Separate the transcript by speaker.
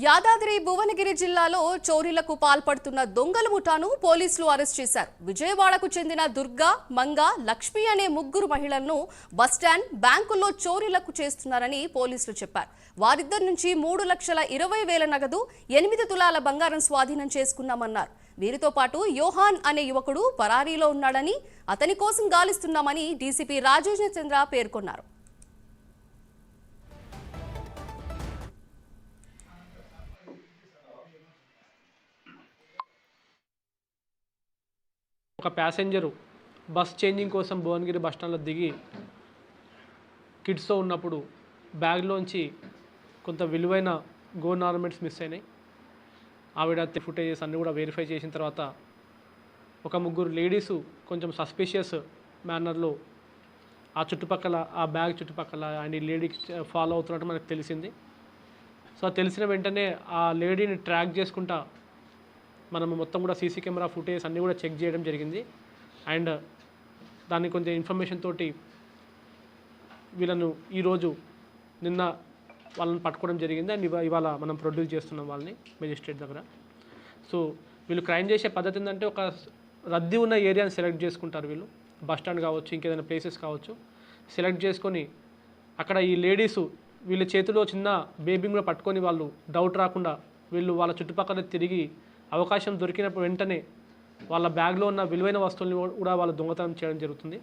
Speaker 1: యాదాద్రి భువనగిరి జిల్లాలో చోరీలకు పాల్పడుతున్న దొంగల ముఠాను పోలీసులు అరెస్ట్ చేశారు. విజయవాడకు చెందిన దుర్గా, మంగ, లక్ష్మి అనే ముగ్గురు మహిళలను బస్టాండ్, బ్యాంకుల్లో చోరీలకు చేస్తున్నారని పోలీసులు చెప్పారు. వారిద్దరి నుంచి 3,20,000 నగదు, 8 తులాల బంగారం స్వాధీనం చేసుకున్నామన్నారు. వీరితో పాటు యోహాన్ అనే యువకుడు పరారీలో ఉన్నాడని, అతని కోసం గాలిస్తున్నామని డీసీపీ రాజేంద్ర చంద్ర పేర్కొన్నారు.
Speaker 2: ఒక ప్యాసింజరు బస్ చేంజింగ్ కోసం భువనగిరి బస్టాండ్లో దిగి కిడ్స్తో ఉన్నప్పుడు బ్యాగ్లోంచి కొంత విలువైన గోల్డ్ ఆర్నమెంట్స్ మిస్ అయినాయి. ఆవిడ ఫుటేజెస్ అన్నీ కూడా వెరిఫై చేసిన తర్వాత ఒక ముగ్గురు లేడీసు కొంచెం సస్పిషియస్ మేనర్లో ఆ చుట్టుపక్కల, ఆ బ్యాగ్ చుట్టుపక్కల అండ్ ఈ లేడీకి ఫాలో అవుతున్నట్టు మనకు తెలిసింది. సో తెలిసిన వెంటనే ఆ లేడీని ట్రాక్ చేసుకుంటా మనం మొత్తం కూడా సీసీ కెమెరా ఫుటేజ్ అన్నీ కూడా చెక్ చేయడం జరిగింది. అండ్ దానికి కొంచెం ఇన్ఫర్మేషన్ తోటి వీళ్ళను నిన్న వాళ్ళని పట్టుకోవడం జరిగింది. అండ్ ఇవాళ మనం ప్రొడ్యూస్ చేస్తున్నాం వాళ్ళని మెజిస్ట్రేట్ దగ్గర. సో వీళ్ళు క్రైమ్ చేసే పద్ధతి ఏంటంటే, ఒక రద్దీ ఉన్న ఏరియాని సెలెక్ట్ చేసుకుంటారు. వీళ్ళు బస్ స్టాండ్ కావచ్చు, ఇంకేదైనా ప్లేసెస్ కావచ్చు, సెలెక్ట్ చేసుకొని అక్కడ ఈ లేడీసు వీళ్ళ చేతిలో చిన్న బేబీని కూడా పట్టుకొని వాళ్ళు డౌట్ రాకుండా వీళ్ళు వాళ్ళ చుట్టుపక్కల తిరిగి అవకాశం దొరికినప్పుడు వెంటనే వాళ్ళ బ్యాగ్లో ఉన్న విలువైన వస్తువుల్ని కూడా వాళ్ళు దొంగతనం చేయడం జరుగుతుంది.